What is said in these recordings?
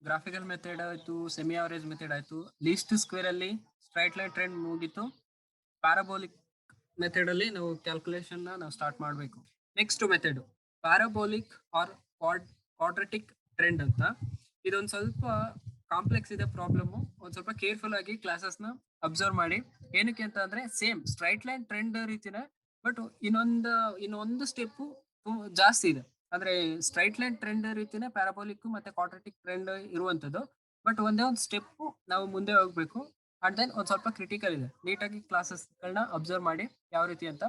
Graphical method ಆಯ್ತು, semi average method ಆಯ್ತು, least square ಅಲ್ಲಿ ಸ್ಟ್ರೈಟ್ ಲೈನ್ ಟ್ರೆಂಡ್ ಮುಗಿತು. ಪ್ಯಾರಾಬೋಲಿಕ್ ಮೆಥಡ್ ಅಲ್ಲಿ ನಾವು ಕ್ಯಾಲ್ಕುಲೇಷನ್ ನಾವು ಸ್ಟಾರ್ಟ್ ಮಾಡಬೇಕು. Next method parabolic or quadratic trend ಅಂತ. ಇದೊಂದು ಸ್ವಲ್ಪ ಕಾಂಪ್ಲೆಕ್ಸ್ ಇದೆ ಪ್ರಾಬ್ಲಮ್. ಒಂದ್ ಸ್ವಲ್ಪ ಕೇರ್ಫುಲ್ ಆಗಿ ಕ್ಲಾಸಸ್ ನ ಅಬ್ಸರ್ವ್ ಮಾಡಿ. ಏನಕ್ಕೆ ಅಂತ ಅಂದ್ರೆ ಸೇಮ್ ಸ್ಟ್ರೈಟ್ ಲೈನ್ ಟ್ರೆಂಡ್ ರೀತಿನೇ, ಬಟ್ ಇನ್ನೊಂದು ಸ್ಟೆಪ್ ಜಾಸ್ತಿ ಇದೆ. ಅಂದ್ರೆ ಸ್ಟ್ರೈಟ್ ಲೈನ್ ಟ್ರೆಂಡ್ ರೀತಿನೇ ಪ್ಯಾರಾಬೋಲಿಕ್ ಮತ್ತೆ ಕ್ವಾಡ್ರೆಟಿಕ್ ಟ್ರೆಂಡ್ ಇರುವಂತದ್ದು. ಬಟ್ ಒಂದೇ ಒಂದು ಸ್ಟೆಪ್ ನಾವು ಮುಂದೆ ಹೋಗ್ಬೇಕು. ಅಂಡ್ ದೆನ್ ಒಂದ್ ಸ್ವಲ್ಪ ಕ್ರಿಟಿಕಲ್ ಇದೆ. ನೀಟಾಗಿ ಕ್ಲಾಸಸ್ ಗಳನ್ನ ಅಬ್ಸರ್ವ್ ಮಾಡಿ ಯಾವ ರೀತಿ ಅಂತ.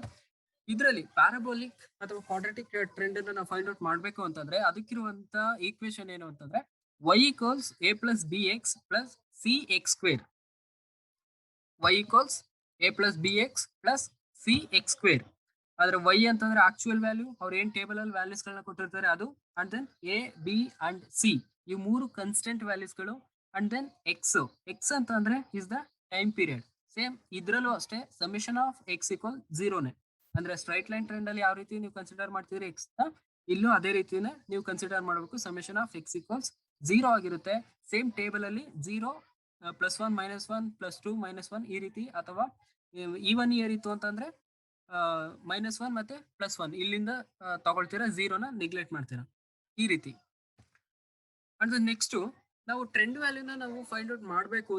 ಇದರಲ್ಲಿ ಪ್ಯಾರಾಬೋಲಿಕ್ ಅಥವಾ ಕ್ವಾಡ್ರೆಟಿಕ್ ಟ್ರೆಂಡ್ ಅನ್ನ ನಾವು ಫೈಂಡ್ ಔಟ್ ಮಾಡ್ಬೇಕು ಅಂತಂದ್ರೆ ಅದಕ್ಕಿರುವಂತ ಈಕ್ವೇಶನ್ ಏನು ಅಂತಂದ್ರೆ y equals a plus bx plus cx square. y equals a plus bx plus cx square. ಆದ್ರೆ y ಅಂತಂದ್ರೆ ಆಕ್ಚುಯಲ್ ವ್ಯಾಲ್ಯೂ, ಅವ್ರು ಏನ್ ಟೇಬಲ್ ಅಲ್ಲಿ ವ್ಯಾಲ್ಯೂಸ್ ಗಳನ್ನ ಕೊಟ್ಟಿರ್ತಾರೆ ಅದು. ಅಂಡ್ ದೆನ್ a b ಅಂಡ್ c ಈ ಮೂರು ಕನ್ಸ್ಟೆಂಟ್ ವ್ಯಾಲ್ಯೂಸ್ ಗಳು. ಅಂಡ್ ದೆನ್ x ಅಂತಂದ್ರೆ is the time period. Same ಇದ್ರಲ್ಲೂ ಅಷ್ಟೇ ಸಮೇಷನ್ ಆಫ್ x ಈಕ್ವಲ್ ಜೀರೋನೇ. ಅಂದ್ರೆ ಸ್ಟ್ರೈಟ್ ಲೈನ್ ಟ್ರೆಂಡ್ ಅಲ್ಲಿ ಯಾವ ರೀತಿ ನೀವು ಕನ್ಸಿಡರ್ ಮಾಡ್ತೀರಿ ಎಕ್ಸ್ ನ, ಇಲ್ಲೂ ಅದೇ ರೀತಿನೇ ನೀವು ಕನ್ಸಿಡರ್ ಮಾಡಬೇಕು. Summation of x equals zero ಆಗಿರುತ್ತೆ. ಸೇಮ್ ಟೇಬಲ್ ಅಲ್ಲಿ ಜೀರೋ +1 -1 +2 -1 ಈ ರೀತಿ, ಅಥವಾ ಈವನ್ ಇಯರ್ ಇತ್ತು ಅಂತಂದ್ರೆ -1 ಮತ್ತೆ +1 ಇಲ್ಲಿಂದ ತಗೊಳ್ತೀರಾ, ಜೀರೋನ ನೆಗ್ಲೆಕ್ಟ್ ಮಾಡ್ತೀರಾ ಈ ರೀತಿ. ಅಂಡ್ ನೆಕ್ಸ್ಟ್ ನಾವು ಟ್ರೆಂಡ್ ವ್ಯಾಲ್ಯೂನ ನಾವು ಫೈಂಡ್ ಔಟ್ ಮಾಡಬೇಕು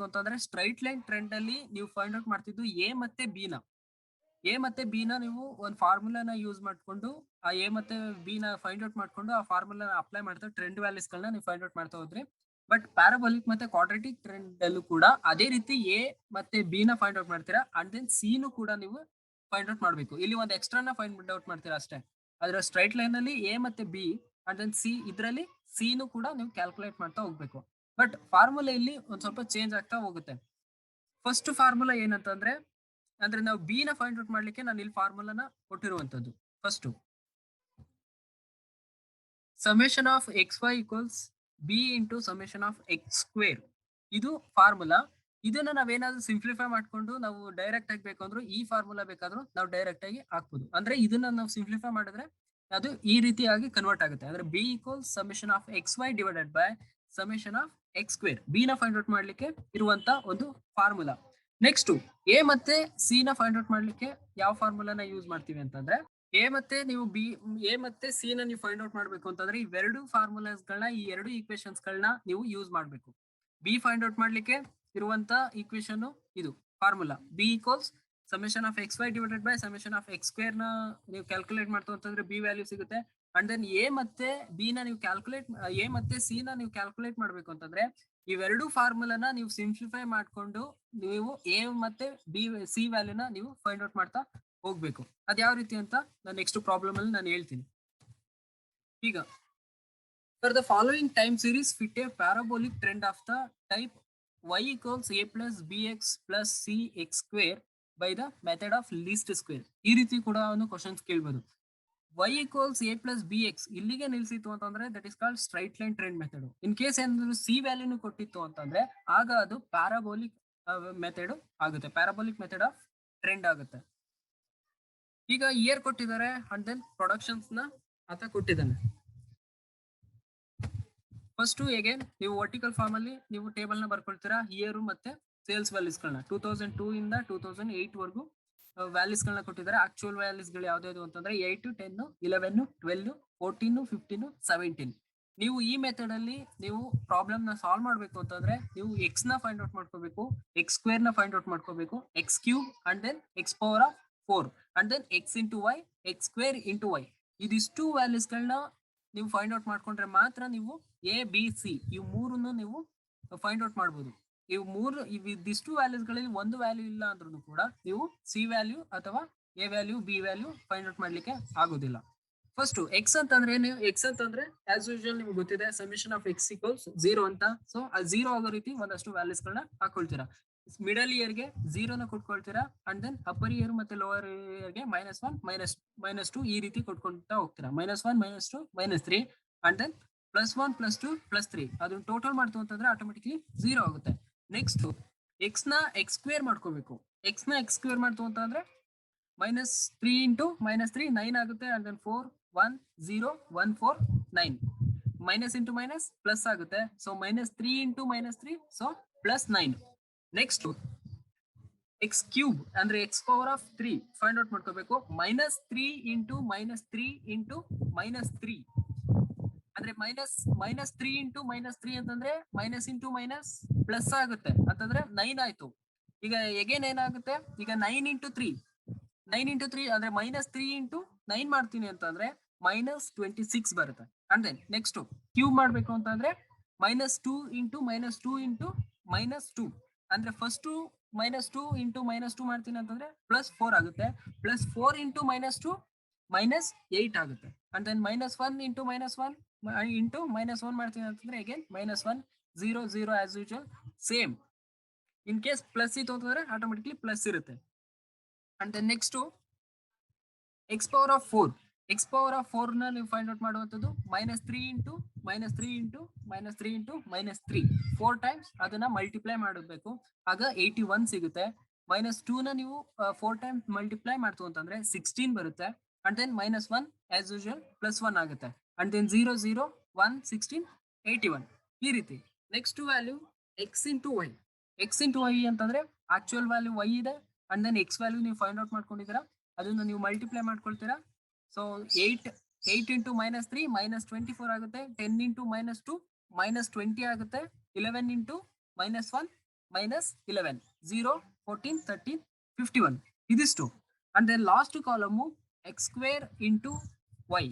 ಅಂತಂದ್ರೆ ಸ್ಟ್ರೈಟ್ ಲೈನ್ ಟ್ರೆಂಡ್ ಅಲ್ಲಿ ನೀವು ಫೈಂಡ್ ಔಟ್ ಮಾಡ್ತಿದ್ದು ಎ ಮತ್ತೆ ಬಿ ನ ನೀವು ಒಂದು ಫಾರ್ಮುಲಾನ ಯೂಸ್ ಮಾಡ್ಕೊಂಡು ಆ ಎ ಮತ್ತೆ ಬಿ ನ ಫೈಂಡ್ ಔಟ್ ಮಾಡ್ಕೊಂಡು ಆ ಫಾರ್ಮುಲಾ ಅಪ್ಲೈ ಮಾಡ್ತಾ ಟ್ರೆಂಡ್ ವ್ಯಾಲ್ಯೂಸ್ ಗಳನ್ನ ನೀವು ಫೈಂಡ್ ಔಟ್ ಮಾಡ್ತಾ ಹೋದ್ರಿ. ಬಟ್ ಪ್ಯಾರಾಬೋಲಿಕ್ ಮತ್ತೆ ಕ್ವಾಡ್ರೆಟಿಕ್ ಟ್ರೆಂಡ್ ಅಲ್ಲೂ ಕೂಡ ಅದೇ ರೀತಿ ಎ ಮತ್ತೆ ಬಿ ನ ಫೈಂಡ್ ಔಟ್ ಮಾಡ್ತೀರಾ. ಅಂಡ್ ದೆನ್ ಸಿ ನು ಕೂಡ ನೀವು ಫೈಂಡ್ ಔಟ್ ಮಾಡಬೇಕು. ಇಲ್ಲಿ ಒಂದು ಎಕ್ಸ್ಟ್ರಾನ ಫೈಂಡ್ ಔಟ್ ಮಾಡ್ತೀರಾ ಅಷ್ಟೇ. ಆದ್ರೆ ಸ್ಟ್ರೈಟ್ ಲೈನ್ ಅಲ್ಲಿ ಎ ಮತ್ತೆ ಬಿ ಅಂಡ್ ದೆನ್ ಸಿ, ಇದರಲ್ಲಿ ಸಿ ನು ಕೂಡ ನೀವು ಕ್ಯಾಲ್ಕುಲೇಟ್ ಮಾಡ್ತಾ ಹೋಗ್ಬೇಕು. ಬಟ್ ಫಾರ್ಮುಲಾ ಇಲ್ಲಿ ಒಂದ್ ಸ್ವಲ್ಪ ಚೇಂಜ್ ಆಗ್ತಾ ಹೋಗುತ್ತೆ. ಫಸ್ಟ್ ಫಾರ್ಮುಲಾ ಏನಂತಂದ್ರೆ, ಅಂದ್ರೆ ನಾವು ಬಿ ನ ಫೈಂಡ್ ಔಟ್ ಮಾಡ್ಲಿಕ್ಕೆ ನಾನು ಇಲ್ಲಿ ಫಾರ್ಮುಲಾನ ಕೊಟ್ಟಿರುವಂತದ್ದು. First summation of xy equals b into summation of x square. ಇದು ಫಾರ್ಮುಲಾ. ಇದನ್ನ ನಾವೇನಾದ್ರೂ ಸಿಂಪ್ಲಿಫೈ ಮಾಡ್ಕೊಂಡು ನಾವು ಡೈರೆಕ್ಟ್ ಆಗಿ ಬೇಕಂದ್ರೂ ಈ ಫಾರ್ಮುಲಾ ಬೇಕಾದ್ರೂ ನಾವು ಡೈರೆಕ್ಟ್ ಆಗಿ ಹಾಕ್ಬೋದು. ಅಂದ್ರೆ ಇದನ್ನ ನಾವು ಸಿಂಪ್ಲಿಫೈ ಮಾಡಿದ್ರೆ ಅದು ಈ ರೀತಿಯಾಗಿ ಕನ್ವರ್ಟ್ ಆಗುತ್ತೆ. ಅಂದ್ರೆ b equals summation of xy divided by summation of x square. B ನ ಫೈಂಡ್ ಔಟ್ ಮಾಡ್ಲಿಕ್ಕೆ ಇರುವಂತ ಒಂದು ಫಾರ್ಮುಲಾ. ನೆಕ್ಸ್ಟ್ ಎ ಮತ್ತೆ ಸಿ ನ ಫೈಂಡ್ ಔಟ್ ಮಾಡ್ಲಿಕ್ಕೆ ಯಾವ ಫಾರ್ಮುಲಾನ ಯೂಸ್ ಮಾಡ್ತೀವಿ ಅಂತಂದ್ರೆ, ಎ ಮತ್ತೆ ಸಿ ನ ನೀವು ಫೈಂಡ್ ಔಟ್ ಮಾಡ್ಬೇಕು ಅಂತಂದ್ರೆ ಇವೆರಡು ಫಾರ್ಮುಲಾಸ್ ಗಳನ್ನ, ಈ ಎರಡು ಈಕ್ವೇಶನ್ಸ್ ಗಳನ್ನ ನೀವು ಯೂಸ್ ಮಾಡ್ಬೇಕು. ಬಿ ಫೈಂಡ್ ಔಟ್ ಮಾಡ್ಲಿಕ್ಕೆ ಇರುವಂತ ಈಕ್ವೇಶನ್ ಇದು formula B equals summation of xy divided by summation of x square ನ ನೀವು ಕ್ಯಾಲ್ಕುಲೇಟ್ ಮಾಡ್ತು ಅಂತಂದ್ರೆ ಬಿ ವ್ಯಾಲ್ಯೂ ಸಿಗುತ್ತೆ. ಅಂಡ್ ದೆನ್ ಎ ಮತ್ತೆ ಬಿ ನ ನೀವು ಎ ಮತ್ತೆ ಸಿ ನ ನೀವು ಕ್ಯಾಲ್ಕುಲೇಟ್ ಮಾಡ್ಬೇಕು ಅಂತಂದ್ರೆ ಇವೆರಡು ಫಾರ್ಮುಲಾನ ನೀವು ಸಿಂಪ್ಲಿಫೈ ಮಾಡ್ಕೊಂಡು ನೀವು ಎ ಮತ್ತೆ ಬಿ ಸಿ ವ್ಯಾಲ್ಯೂನ ನೀವು ಫೈಂಡ್ ಔಟ್ ಮಾಡ್ತಾ ಹೋಗ್ಬೇಕು. ಅದ್ ಯಾವ ರೀತಿ ಅಂತ ನಾನು ನೆಕ್ಸ್ಟ್ ಪ್ರಾಬ್ಲಮ್ ಅಲ್ಲಿ ನಾನು ಹೇಳ್ತೀನಿ. ಈಗ for the following time series fit A parabolic trend of the type y equals a plus bx plus cx square by the method of least square. ಈ ರೀತಿ ಕೂಡ ಒಂದು ಕ್ವಶನ್ಸ್ ಕೇಳಬಹುದು. y equals a plus bx ಇಲ್ಲಿಗೆ ನಿಲ್ಸಿತ್ತು ಅಂತಂದ್ರೆ that is called straight line trend method. In case ಏನಾದ್ರು C ವ್ಯಾಲ್ಯೂನು ಕೊಟ್ಟಿತ್ತು ಅಂತಂದ್ರೆ ಆಗ ಅದು ಪ್ಯಾರಾಬೋಲಿಕ್ ಮೆಥಡ್ ಆಗುತ್ತೆ. ಪ್ಯಾರಾಬೋಲಿಕ್ ಮೆಥಡ್ ಆಫ್ ಟ್ರೆಂಡ್ ಆಗುತ್ತೆ. ಈಗ ಇಯರ್ ಕೊಟ್ಟಿದ್ದಾರೆ ಅಂಡ್ ದೆನ್ ಪ್ರೊಡಕ್ಷನ್ಸ್ ನ ಆತ ಕೊಟ್ಟಿದ್ದಾನೆ. ಫಸ್ಟ್ ಅಗೇನ್ ನೀವು ವರ್ಟಿಕಲ್ ಫಾರ್ಮ್ ಅಲ್ಲಿ ನೀವು ಟೇಬಲ್ ನ ಬರ್ಕೊಳ್ತೀರಾ. ಇಯರ್ ಮತ್ತೆ ಸೇಲ್ಸ್ ವ್ಯಾಲ್ಯೂಸ್ ಗಳನ್ನ 2002 ಇಂದ 2008 ವರೆಗೂ ವ್ಯಾಲ್ಯೂಸ್ ಗಳನ್ನ ಕೊಟ್ಟಿದ್ದಾರೆ. ಆಕ್ಚುಯಲ್ ವ್ಯಾಲ್ಯೂಸ್ ಗಳು ಯಾವ್ದು ಅಂತಂದ್ರೆ 8, 10, 11, 12, 14, 15, 17. ನೀವು ಈ ಮೆಥಡ್ ಅಲ್ಲಿ ನೀವು ಪ್ರಾಬ್ಲಮ್ ನ ಸಾಲ್ವ್ ಮಾಡ್ಬೇಕು ಅಂತಂದ್ರೆ ನೀವು ಎಕ್ಸ್ ನ ಫೈಂಡ್ ಔಟ್ ಮಾಡ್ಕೋಬೇಕು, ಎಕ್ಸ್ ಸ್ಕ್ವೇರ್ ನ ಫೈಂಡ್ ಔಟ್ ಮಾಡ್ಕೋಬೇಕು, X cube and then X power of 4 and then X into Y, X square into Y. ಇದಿಷ್ಟು ವ್ಯಾಲ್ಯೂಸ್ ಗಳನ್ನ ನೀವು ಫೈಂಡ್ ಔಟ್ ಮಾಡ್ಕೊಂಡ್ರೆ ಮಾತ್ರ ನೀವು ಎ ಬಿ ಸಿ ಇವು ಮೂರನ್ನು ನೀವು ಫೈಂಡ್ ಔಟ್ ಮಾಡಬಹುದು. ಇದಿಷ್ಟು ವ್ಯಾಲ್ಯೂಸ್ ಗಳಲ್ಲಿ ಒಂದು ವ್ಯಾಲ್ಯೂ ಇಲ್ಲ ಅಂದ್ರೂ ಕೂಡ ನೀವು ಸಿ ವ್ಯಾಲ್ಯೂ ಅಥವಾ A value B value find out ಮಾಡ್ಲಿಕ್ಕೆ ಆಗೋದಿಲ್ಲ. ಫಸ್ಟ್ ಎಕ್ಸ್ ಅಂತಂದ್ರೆ ಆಸ್ ಯೂಶುವಲ್ ನಿಮ್ಗೆ ಗೊತ್ತಿದೆ ಸಮೇಷನ್ ಆಫ್ ಎಕ್ಸ್ ಈಕ್ವಲ್ಸ್ 0 ಅಂತ. ಸೊ ಆ 0 ಆಗೋ ರೀತಿ ಒಂದಷ್ಟು ವ್ಯಾಲ್ಯೂಸ್ ಗಳನ್ನ ಹಾಕೊಳ್ತೀರಾ. ಮಿಡಲ್ ಇಯರ್ ಗೆ 0ನ ಕೊಟ್ಕೊಳ್ತೀರಾ ಅಂಡ್ ದೆನ್ ಅಪ್ಪರ್ ಇಯರ್ ಮತ್ತೆ ಲೋವರ್ ಇಯರ್ ಗೆ -1 -2 ಈ ರೀತಿ ಕೊಟ್ಕೊಂತಾ ಹೋಗ್ತೀರಾ. -1 -2 -3 ಅಂಡ್ ದೆನ್ +1 +2 +3 ಅದನ್ನ ಟೋಟಲ್ ಮಾಡ್ತು ಅಂತಂದ್ರೆ ಆಟೋಮೆಟಿಕ್ಲಿ 0 ಆಗುತ್ತೆ. ನೆಕ್ಸ್ಟ್ ಎಕ್ಸ್ ನ ಎಕ್ಸ್ ಸ್ಕ್ವೇರ್ ಮಾಡ್ಕೋಬೇಕು. ಎಕ್ಸ್ ನ ಎಕ್ಸ್ ಸ್ಕ್ವೇರ್ ಮಾಡ್ತು ಅಂತಂದ್ರೆ -3 ಇಂಟು -3 9 ಆಗುತ್ತೆ. And then 4 1 0 1 4 9 minus into minus plus ಆಗುತ್ತೆ. So -3 into -3 so +9. Next x cube ಅಂದ್ರೆ x power of 3 find out ಮಾಡ್ಕೋಬೇಕು. -3 ಇಂಟು -3 ಇಂಟು -3 ಅಂದ್ರೆ -3 ಇಂಟು -3 ಅಂತಂದ್ರೆ ಮೈನಸ್ ಇಂಟು ಮೈನಸ್ ಪ್ಲಸ್ ಆಗುತ್ತೆ ಅಂತಂದ್ರೆ 9 ಆಯ್ತು. ಈಗ ಎಗೇನ್ ಏನಾಗುತ್ತೆ, ಈಗ 9 ಇಂಟು 3 ಅಂದ್ರೆ -3 ಇಂಟು 9 ಮಾಡ್ತೀನಿ ಅಂತಂದ್ರೆ -26 ಬರುತ್ತೆ. ಅಂಡ್ ದೆನ್ ನೆಕ್ಸ್ಟ್ ಕ್ಯೂಬ್ ಮಾಡ್ಬೇಕು ಅಂತಂದ್ರೆ -2 ಇಂಟು -2 ಇಂಟು -2 ಅಂದ್ರೆ ಫಸ್ಟ್ -2 ಇಂಟು -2 ಮಾಡ್ತೀನಿ ಅಂತಂದ್ರೆ +4 ಆಗುತ್ತೆ. +4 ಇಂಟು -2 -8 ಆಗುತ್ತೆ. ಅಂಡ್ ದೆನ್ -1 ಇಂಟು -1 ಇಂಟು -1 ಮಾಡ್ತೀನಿ ಅಂತಂದ್ರೆ again -1 0 0 as usual same. In case plus ಇತ್ತು ಅಂತಂದ್ರೆ ಆಟೋಮೆಟಿಕ್ಲಿ ಪ್ಲಸ್ ಇರುತ್ತೆ. And then next X power of 4 ನ ನೀವು ಫೈಂಡ್ ಔಟ್ ಮಾಡುವಂತದ್ದು -3 ಇಂಟು -3 ಇಂಟು -3 ಇಂಟು -3 4 ಟೈಮ್ಸ್ ಅದನ್ನ ಮಲ್ಟಿಪ್ಲೈ ಮಾಡಬೇಕು. ಆಗ 81 ಸಿಗುತ್ತೆ. -2 ನ ನೀವು 4 ಟೈಮ್ಸ್ ಮಲ್ಟಿಪ್ಲೈ ಮಾಡ್ತು ಅಂತಂದ್ರೆ 16 ಬರುತ್ತೆ. ಅಂಡ್ ದೆನ್ -1 ಆಸ್ ಯೂಶುವಲ್ +1 ಆಗುತ್ತೆ. ಅಂಡ್ ದೆನ್ 0 0 1 16 81 ಈ ರೀತಿ. Next value X into Y ಅಂತಂದ್ರೆ ಆಕ್ಚುಯಲ್ ವ್ಯಾಲ್ಯೂ y ಇದೆ. ಅಂಡ್ ದೆನ್ ಎಕ್ಸ್ ವ್ಯಾಲ್ಯೂ ನೀವು ಫೈಂಡ್ ಔಟ್ ಮಾಡ್ಕೊಂಡಿದ್ದೀರಾ, ಅದನ್ನ ನೀವು ಮಲ್ಟಿಪ್ಲೈ ಮಾಡ್ಕೊಳ್ತೀರಾ. ಸೊ 8 ಇಂಟು -3 -24 ಆಗುತ್ತೆ. 10 ಇಂಟು -2 -20 ಆಗುತ್ತೆ. 11 ಇಂಟು -1 -11 0 14 13 51 ಇದಿಷ್ಟು. And then last column X square into Y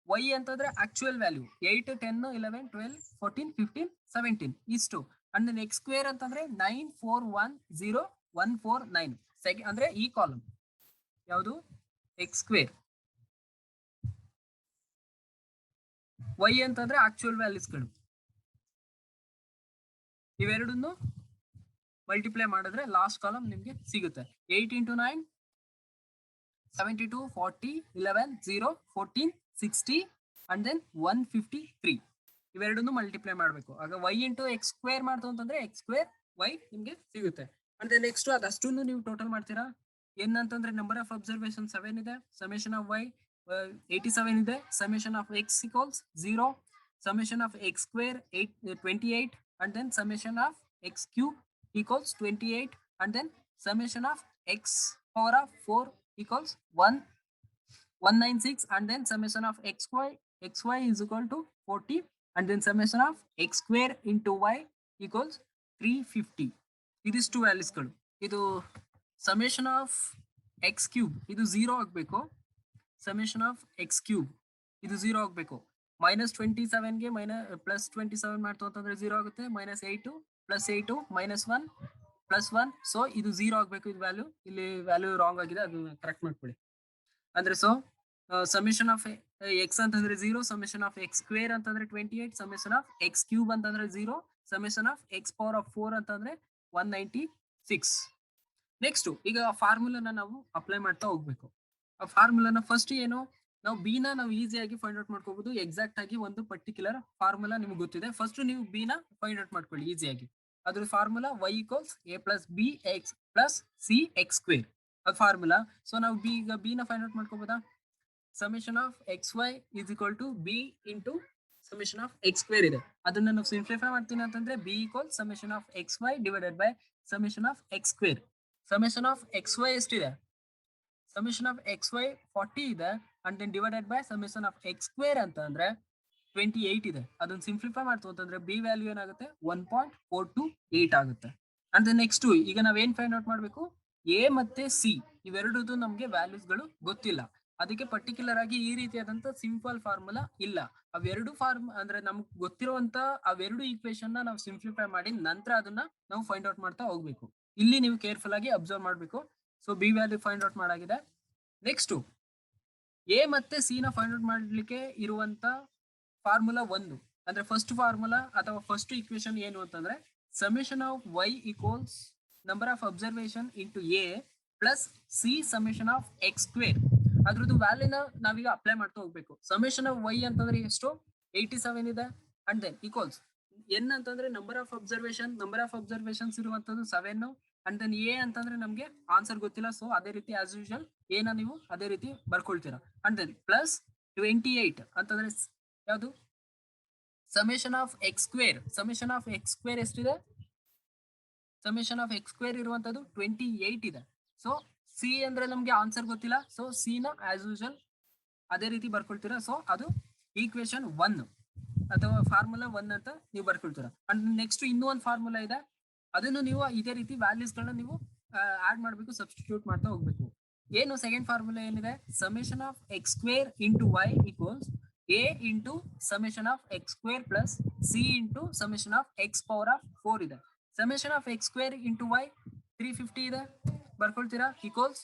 y ಅಂತಂದ್ರೆ ಆಕ್ಚುಯಲ್ ವ್ಯಾಲ್ಯೂ 8 10 11 12 14 15 17 ಇಷ್ಟು. ಅಂಡ್ ದೆನ್ ಎಕ್ಸ್ ಸ್ಕ್ವೇರ್ ಅಂತಂದ್ರೆ 9410149 ಅಂದ್ರೆ ಈ ಕಾಲಮ್ ಯಾವುದು ಎಕ್ಸ್ ಸ್ಕ್ವೇರ್. y ಅಂತಂದ್ರೆ ಆಕ್ಚುಯಲ್ ವ್ಯಾಲ್ಯೂಸ್ಗಳು. ಇವೆರಡನ್ನು ಮಲ್ಟಿಪ್ಲೈ ಮಾಡಿದ್ರೆ ಲಾಸ್ಟ್ ಕಾಲಮ್ ನಿಮ್ಗೆ ಸಿಗುತ್ತೆ. 8 ಇಂಟು 9 72 40 11 0 14 60 ಅಂಡ್ ದೆನ್ 153 ಇವೆರಡನ್ನು ಮಲ್ಟಿಪ್ಲೈ ಮಾಡಬೇಕು. ಆಗ y ಇಂಟು ಎಕ್ಸ್ ಸ್ಕ್ವೇರ್ ಮಾಡ್ತು ಅಂತಂದ್ರೆ ಎಕ್ಸ್ ಸ್ಕ್ವೇರ್ y ನಿಮ್ಗೆ ಸಿಗುತ್ತೆ. ಅಂಡ್ ದೆನ್ ನೆಕ್ಸ್ಟ್ ಅದಷ್ಟನ್ನು ನೀವು ಟೋಟಲ್ ಮಾಡ್ತೀರಾ. n ಅಂತಂದ್ರೆ ನಂಬರ್ ಆಫ್ ಅಬ್ಸರ್ವೇಷನ್ 7 ಇದೆ. ಸಮೇಷನ್ ಆಫ್ y 87 ಇದೆ. Summation of x equals 0. Summation of x square 28 and then summation of x cube equals 28 and then summation of x power of 4 equals 196 and then summation of xy is equal to 40 and then summation of x square into y equals 350. ಇದಿಷ್ಟು values ಗಳು. ಇದು summation of x cube ಇದು 0 ಆಗಬೇಕು. Summation of x cube ಇದು 0 ಆಗಬೇಕು. -27 ಗೆ +27 ಮಾಡ್ತು ಅಂತಂದ್ರೆ 0 ಆಗುತ್ತೆ. -8 +8 -1 +1 ಸೊ ಇದು 0 ಆಗಬೇಕು. ಇದು ವ್ಯಾಲ್ಯೂ ಇಲ್ಲಿ ವ್ಯಾಲ್ಯೂ ರಾಂಗ್ ಆಗಿದೆ, ಅದನ್ನ ಕರೆಕ್ಟ್ ಮಾಡ್ಕೊಳ್ಳಿ. ಅಂದ್ರೆ ಸೊ ಸಮೇಷನ್ ಆಫ್ ಎಕ್ಸ್ ಅಂತಂದ್ರೆ 0, ಸಮೇಷನ್ ಆಫ್ ಎಕ್ಸ್ ಸ್ಕ್ವೇರ್ ಅಂತಂದ್ರೆ 28, ಸಮೇಷನ್ ಆಫ್ ಎಕ್ಸ್ ಕ್ಯೂಬ್ ಅಂತಂದ್ರೆ 0, summation of X power of 4 ಅಂತಂದ್ರೆ 196. ನೆಕ್ಸ್ಟ್ ಈಗ ಫಾರ್ಮುಲಾನ ನಾವು ಅಪ್ಲೈ ಮಾಡ್ತಾ ಹೋಗ್ಬೇಕು. ಆ ಫಾರ್ಮುಲಾನ ಫಸ್ಟ್ ಏನು, ನಾವು ಬಿ ನ ನಾವು ಈಸಿಯಾಗಿ ಫೈಂಡ್ ಔಟ್ ಮಾಡ್ಕೋಬಹುದು. ಎಕ್ಸಾಕ್ಟ್ ಆಗಿ ಒಂದು ಪರ್ಟಿಕ್ಯುಲರ್ ಫಾರ್ಮುಲಾ ನಿಮ್ಗೆ ಗೊತ್ತಿದೆ. ಫಸ್ಟ್ ನೀವು ಬಿ ನ ಫೈಂಡ್ ಔಟ್ ಮಾಡ್ಕೊಳ್ಳಿ ಈಸಿಯಾಗಿ. ಅದ್ರ formula y equals a plus b x plus c x square ಅದು ಫಾರ್ಮುಲಾ. ಸೊ ನಾವು ಈಗ ಬಿ ನ ಫೈಂಡ್ ಔಟ್ ಮಾಡ್ಕೋಬೋದಾ. Summation of x y is equal to b into summation of X square ಇದೆ. ಅದನ್ನ ನಾವು ಸಿಂಪ್ಲಿಫೈ ಮಾಡ್ತೀನಿ ಅಂತಂದ್ರೆ b equal summation of x y divided by summation of X square. Summation of x y ಎಷ್ಟಿದೆ, summation of x y 40 ಇದೆ and then divided by summation of X square ಅಂತ ಅಂದ್ರೆ 28 ಇದೆ. ಅದನ್ನ ಸಿಂಪ್ಲಿಫೈ ಮಾಡ್ತು ಅಂತಂದ್ರೆ ಬಿ ವ್ಯಾಲ್ಯೂ ಏನಾಗುತ್ತೆ 1.428 ಆಗುತ್ತೆ. ಅಂಡ್ ದೆನ್ ನೆಕ್ಸ್ಟ್ ಈಗ ನಾವ್ ಏನ್ ಫೈಂಡ್ ಔಟ್ ಮಾಡ್ಬೇಕು, ಎ ಮತ್ತೆ ಸಿ ಇವೆರಡದು ನಮ್ಗೆ ವ್ಯಾಲ್ಯೂಸ್ ಗಳು ಗೊತ್ತಿಲ್ಲ. ಅದಕ್ಕೆ ಪರ್ಟಿಕ್ಯುಲರ್ ಆಗಿ ಈ ರೀತಿಯಾದಂತ ಸಿಂಪಲ್ ಫಾರ್ಮುಲಾ ಇಲ್ಲ. ಅವೆರಡು ಅಂದ್ರೆ ನಮ್ಗೆ ಗೊತ್ತಿರುವಂತ ಅವೆರಡು ಈಕ್ವೇಶನ್ ನ ನಾವು ಸಿಂಪ್ಲಿಫೈ ಮಾಡಿ ನಂತರ ಅದನ್ನ ನಾವು ಫೈಂಡ್ ಔಟ್ ಮಾಡ್ತಾ ಹೋಗ್ಬೇಕು. ಇಲ್ಲಿ ನೀವು ಕೇರ್ಫುಲ್ ಆಗಿ ಅಬ್ಸರ್ವ್ ಮಾಡ್ಬೇಕು. So b value find out ಮಾಡಾಗಿದೆ. ನೆಕ್ಸ್ಟ್ ಎ ಮತ್ತೆ ಸಿ ನ ಫೈಂಡ್ ಔಟ್ ಮಾಡ್ಲಿಕ್ಕೆ ಇರುವಂತ ಫಾರ್ಮುಲಾ 1 ಅಂದ್ರೆ ಫಸ್ಟ್ ಫಾರ್ಮುಲಾ ಅಥವಾ ಫಸ್ಟ್ ಈಕ್ವೇಶನ್ ಏನು ಅಂತಂದ್ರೆ summation of y equals number of observation into a plus c summation of X square. ಅದ್ರದ್ದು ವ್ಯಾಲ್ಯೂನ ನಾವೀಗ ಅಪ್ಲೈ ಮಾಡ್ತಾ ಹೋಗ್ಬೇಕು. ಸಮೇಷನ್ ಆಫ್ y ಅಂತಂದ್ರೆ ಎಷ್ಟು 87 ಇದೆ ಅಂಡ್ ದೆನ್ ಈಕ್ವಲ್ಸ್ ಎನ್ ಅಂತಂದ್ರೆ ನಂಬರ್ ಆಫ್ ಅಬ್ಸರ್ವೇಷನ್ಸ್ ಇರುವಂತದ್ದು 7 ಅಂಡ್ ದೆನ್ ಎ ಅಂತಂದ್ರೆ ನಮ್ಗೆ ಆನ್ಸರ್ ಗೊತ್ತಿಲ್ಲ. ಸೊ ಅದೇ ರೀತಿ ಆಸ್ ಯೂಶುವಲ್ ಏನ ನೀವು ಅದೇ ರೀತಿ ಬರ್ಕೊಳ್ತೀರಾ. ಅಂಡ್ ದೆನ್ ಪ್ಲಸ್ 28 ಅಂತಂದ್ರೆ ಯಾವುದು summation of X square. Summation of X square ಎಷ್ಟಿದೆ? ಸಮೇಷನ್ ಆಫ್ ಎಕ್ಸ್ ಸ್ಕ್ವೇರ್ ಇರುವಂತದ್ದು 28 ಇದೆ. ಸೊ ಸಿ ಅಂದ್ರೆ ನಮ್ಗೆ ಆನ್ಸರ್ ಗೊತ್ತಿಲ್ಲ, ಸೊ ಸಿ ನ ಆಸ್ ಯೂಶಲ್ ಅದೇ ರೀತಿ ಬರ್ಕೊಳ್ತೀರಾ. ಸೊ ಅದು ಈಕ್ವೇಶನ್ 1 ಅಥವಾ ಫಾರ್ಮುಲಾ 1 ಅಂತ ನೀವು ಬರ್ಕೊಳ್ತೀರಾ. ಅಂಡ್ ನೆಕ್ಸ್ಟ್ ಇನ್ನೂ ಒಂದು ಫಾರ್ಮುಲಾ ಇದೆ, ಅದನ್ನು ನೀವು ಇದೇ ರೀತಿ ವ್ಯಾಲ್ಯೂಸ್ ಗಳನ್ನ ನೀವು ಆಡ್ ಮಾಡಬೇಕು, ಸಬ್ಸ್ಟಿಟ್ಯೂಟ್ ಮಾಡ್ತಾ ಹೋಗ್ಬೇಕು. ಏನು ಸೆಕೆಂಡ್ ಫಾರ್ಮುಲಾ ಏನಿದೆ? Summation of X square into Y equals A into summation of X square plus C into summation of X power of 4 ಇದೆ. Summation of X square into Y 350 ಇದೆ, ಬರ್ಕೊಳ್ತೀರಾ. Equals